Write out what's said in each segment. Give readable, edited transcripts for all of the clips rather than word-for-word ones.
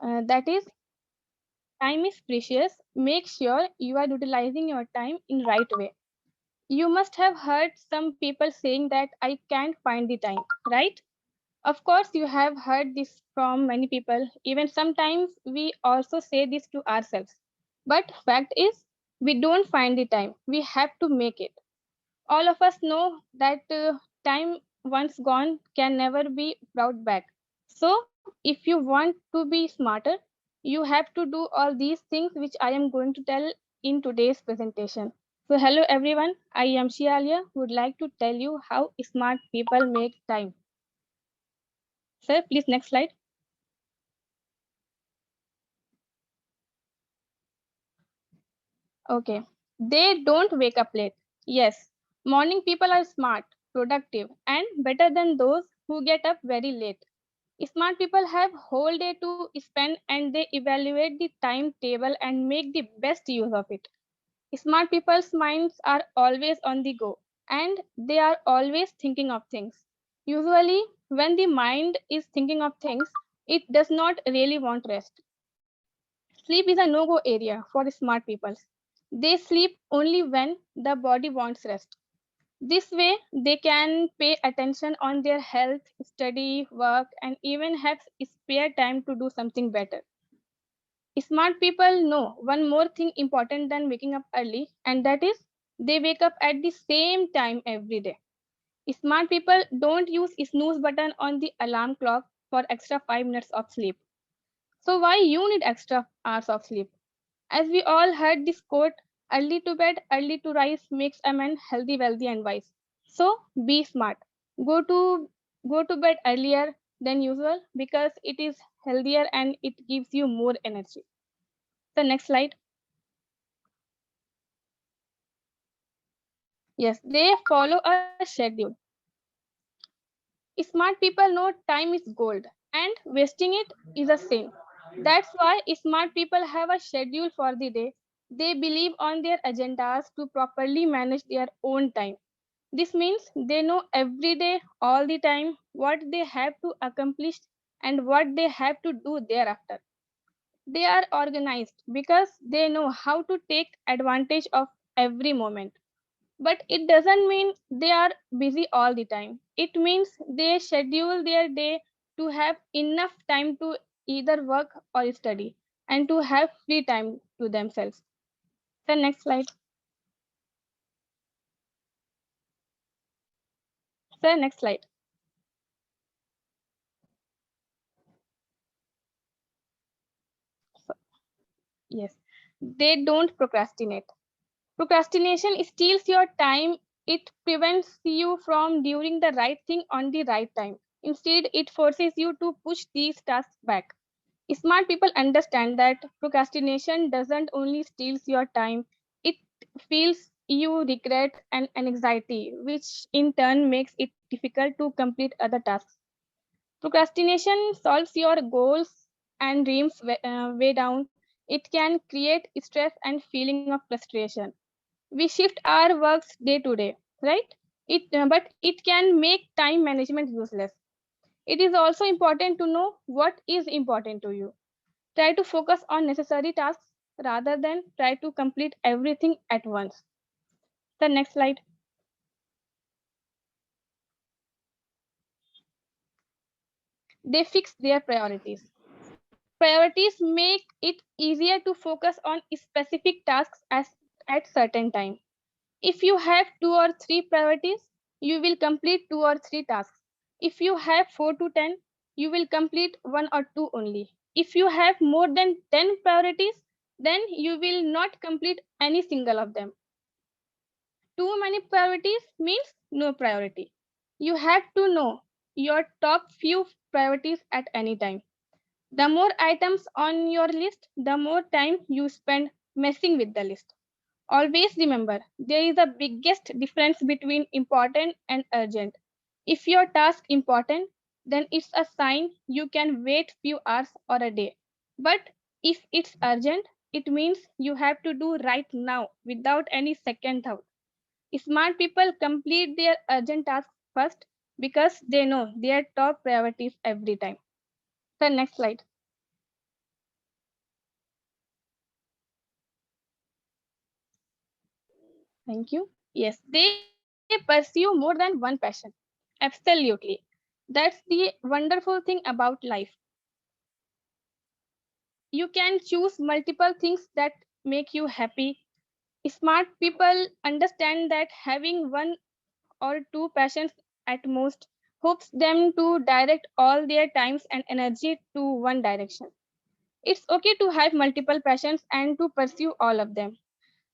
That is, time is precious. Make sure you are utilizing your time in right way. You must have heard some people saying that I can't find the time, right? Of course, you have heard this from many people. Even sometimes we also say this to ourselves. But fact is, we don't find the time. We have to make it. All of us know that time once gone can never be brought back. So, if you want to be smarter, you have to do all these things which I am going to tell in today's presentation. So, hello everyone, I am Shialia, who would like to tell you how smart people make time. Sir, please next slide. Okay. They don't wake up late. Yes, morning people are smart, productive, and better than those who get up very late. Smart people have whole day to spend and they evaluate the timetable and make the best use of it. Smart people's minds are always on the go and they are always thinking of things. Usually, when the mind is thinking of things, it does not really want rest. Sleep is a no go area for smart people. They sleep only when the body wants rest. This way, they can pay attention on their health, study, work, and even have spare time to do something better. Smart people know one more thing important than waking up early, and that is they wake up at the same time every day. Smart people don't use snooze button on the alarm clock for extra 5 minutes of sleep. So why you need extra hours of sleep? As we all heard this quote, early to bed, early to rise makes a man healthy, wealthy, and wise. So be smart. Go to go to bed earlier than usual because it is healthier and it gives you more energy. The next slide. Yes, they follow a schedule. Smart people know time is gold and wasting it is a sin. That's why smart people have a schedule for the day. They believe on their agendas to properly manage their own time. This means they know every day, all the time, what they have to accomplish and what they have to do thereafter. They are organized because they know how to take advantage of every moment. But it doesn't mean they are busy all the time. It means they schedule their day to have enough time to either work or study and to have free time to themselves. The next slide. Sir, next slide. Yes. They don't procrastinate. Procrastination steals your time. It prevents you from doing the right thing on the right time. Instead, it forces you to push these tasks back. Smart people understand that procrastination doesn't only steals your time, it feels you regret and anxiety, which in turn makes it difficult to complete other tasks. Procrastination solves your goals and dreams way down. It can create stress and feeling of frustration. We shift our works day to day, right? But it can make time management useless. It is also important to know what is important to you. Try to focus on necessary tasks rather than try to complete everything at once. The next slide. They fix their priorities. Priorities make it easier to focus on specific tasks at certain time. If you have two or three priorities, you will complete two or three tasks. If you have 4 to 10, you will complete one or two only. If you have more than 10 priorities, then you will not complete any single of them. Too many priorities means no priority. You have to know your top few priorities at any time. The more items on your list, the more time you spend messing with the list. Always remember, there is a biggest difference between important and urgent. If your task important, then it's a sign you can wait few hours or a day. But if it's urgent, it means you have to do right now without any second thought. Smart people complete their urgent tasks first because they know their top priorities every time. The next slide. Thank you. Yes, they pursue more than one passion. Absolutely. That's the wonderful thing about life. You can choose multiple things that make you happy. Smart people understand that having one or two passions at most hopes them to direct all their times and energy to one direction. It's okay to have multiple passions and to pursue all of them.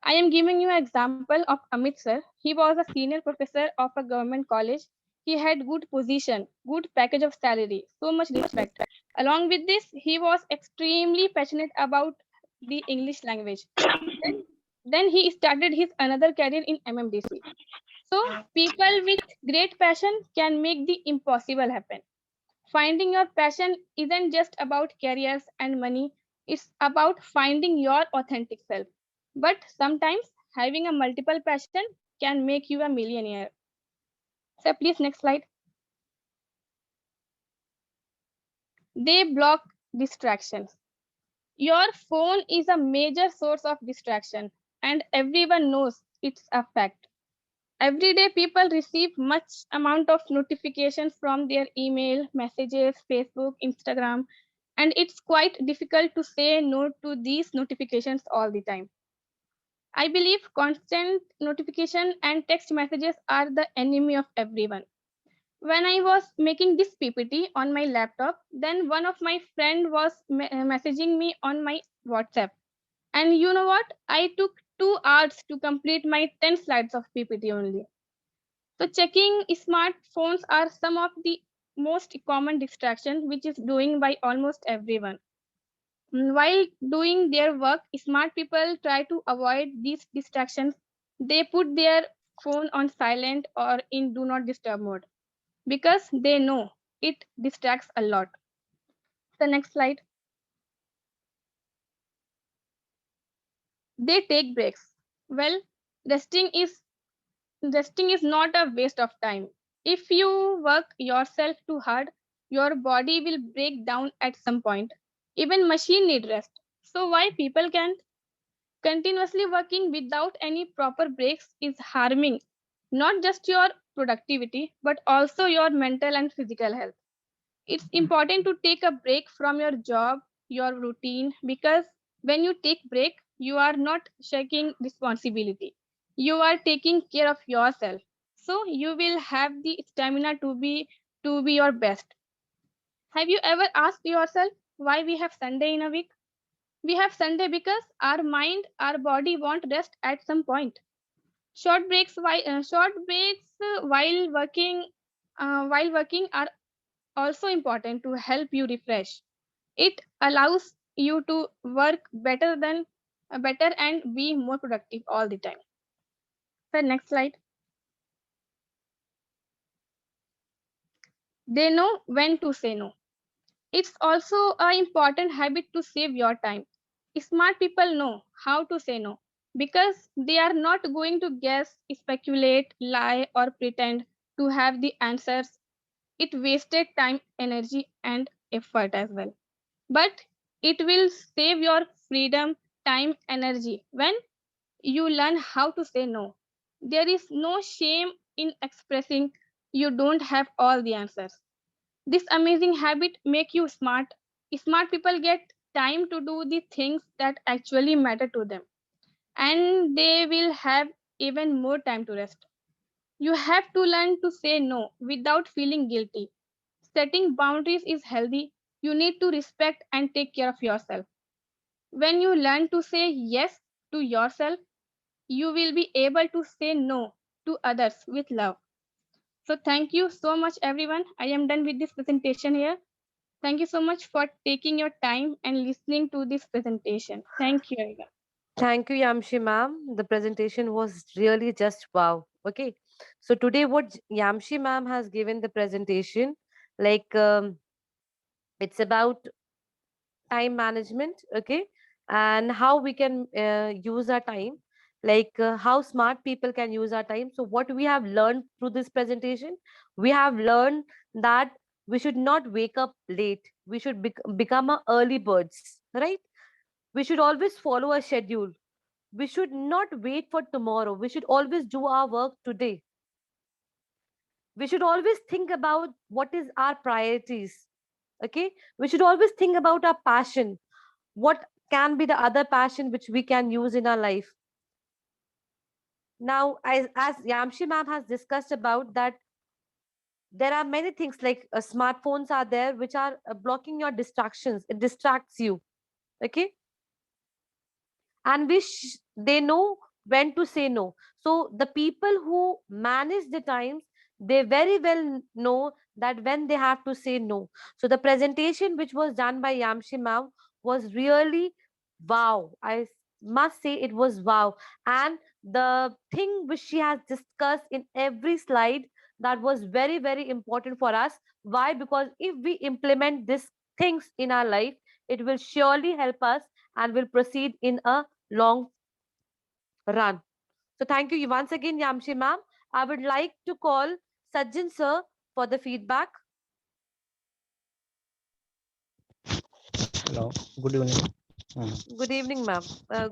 I am giving you an example of Amit sir. He was a senior professor of a government college. He had good position, good package of salary, so much respect. Along with this, he was extremely passionate about the English language. Then, then he started his another career in MMDC. So people with great passion can make the impossible happen. Finding your passion isn't just about careers and money, it's about finding your authentic self. But sometimes having a multiple passion can make you a millionaire. So please next slide. They block distractions. Your phone is a major source of distraction and everyone knows it's a fact. Every day people receive much amount of notifications from their email, messages, Facebook, Instagram, and it's quite difficult to say no to these notifications all the time. I believe constant notification and text messages are the enemy of everyone. When I was making this PPT on my laptop, then one of my friend was messaging me on my WhatsApp. And you know what? I took 2 hours to complete my 10 slides of PPT only. So checking smartphones are some of the most common distraction which is doing by almost everyone. While doing their work, smart people try to avoid these distractions. They put their phone on silent or in do not disturb mode because they know it distracts a lot. The next slide. They take breaks. Well, resting is resting is not a waste of time. If you work yourself too hard, your body will break down at some point. Even machine need rest. So why people can't? Continuously working without any proper breaks is harming not just your productivity but also your mental and physical health. It's important to take a break from your job, your routine, because when you take break, you are not shaking responsibility. You are taking care of yourself. So you will have the stamina to be your best. Have you ever asked yourself why we have Sunday in a week? We have Sunday because our mind, our body want rest at some point. Short breaks while working are also important to help you refresh. It allows you to work better and be more productive all the time. The next slide. They know when to say no. It's also an important habit to save your time. Smart people know how to say no because they are not going to guess, speculate, lie, or pretend to have the answers. It wasted time, energy, and effort as well. But it will save your freedom, time, energy when you learn how to say no. There is no shame in expressing you don't have all the answers. This amazing habit make you smart. Smart people get time to do the things that actually matter to them, and they will have even more time to rest. You have to learn to say no without feeling guilty. Setting boundaries is healthy. You need to respect and take care of yourself. When you learn to say yes to yourself, you will be able to say no to others with love. So, thank you so much, everyone. I am done with this presentation here. Thank you so much for taking your time and listening to this presentation. Thank you, everyone. Thank you, Yamshi ma'am. The presentation was really just wow. Okay. So today what Yamshi ma'am has given the presentation, like it's about time management, okay, and how we can use our time, like how smart people can use our time. So what we have learned through this presentation, we have learned that we should not wake up late, we should become a early birds, right? We should always follow a schedule, We should not wait for tomorrow. We should always do our work today. We should always think about what is our priorities. Okay? We should always think about our passion. What can be the other passion which we can use in our life? Now, as Yamshi ma'am has discussed about that, there are many things like smartphones are there which are blocking your distractions. It distracts you. Okay, and they know when to say no. So the people who manage the times, they very well know that when they have to say no. So the presentation which was done by Yamshi ma'am was really wow. Must say it was wow. And the thing which she has discussed in every slide, that was very very important for us. Why? Because if we implement these things in our life, it will surely help us and will proceed in a long run. So thank you once again, Yamshi ma'am. I would like to call Sajjan sir for the feedback. Hello, good evening. Good evening, ma'am.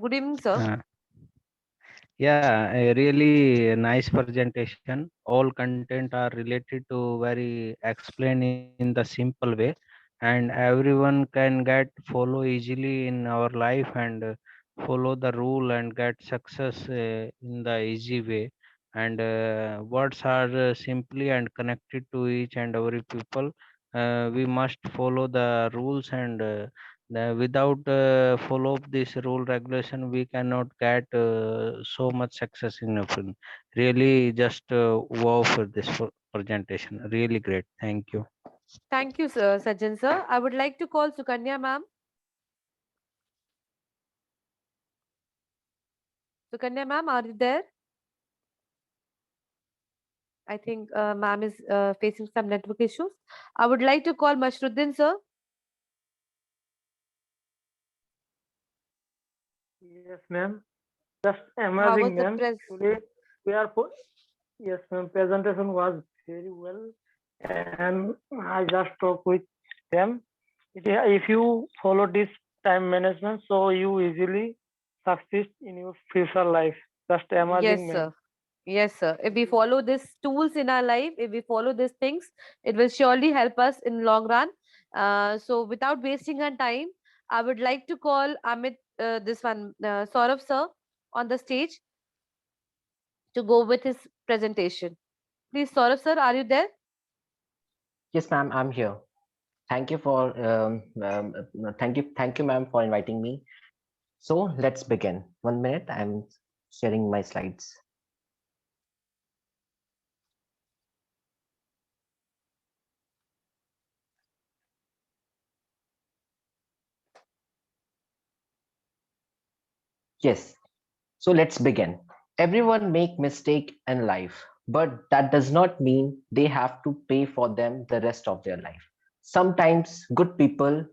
Good evening, sir. Uh, yeah, a really nice presentation. All content are related to very explain in the simple way, and everyone can get follow easily in our life and follow the rule and get success in the easy way. And words are simply and connected to each and every people. We must follow the rules and without follow up this rule regulation we cannot get so much success in a film. Really just wow for this presentation, really great, thank you. Thank you, sir, Sajjan sir. I would like to call Sukanya ma'am. Sukanya ma'am, are you there? I think ma'am is facing some network issues. I would like to call Mashruddin sir. Yes, ma'am. Just How was amazing, the ma'am. press? Today we are yes, ma'am. Presentation was very well, and I just talk with them. If you follow this time management, so you easily succeed in your future life. Just Yes, amazing, sir. ma'am. Yes, sir. If Thank we you, ma'am. follow these tools in our life, if we follow these things, it will surely help us in long run. So without wasting our time, I would like to call Amit, this one, Saurav sir, on the stage to go with his presentation. Please, Saurav sir, are you there? Yes, ma'am, I'm here. Thank you for thank you, ma'am, for inviting me. So let's begin. 1 minute, I'm sharing my slides. Yes. So let's begin. Everyone make mistake in life, but that does not mean they have to pay for them the rest of their life. Sometimes good people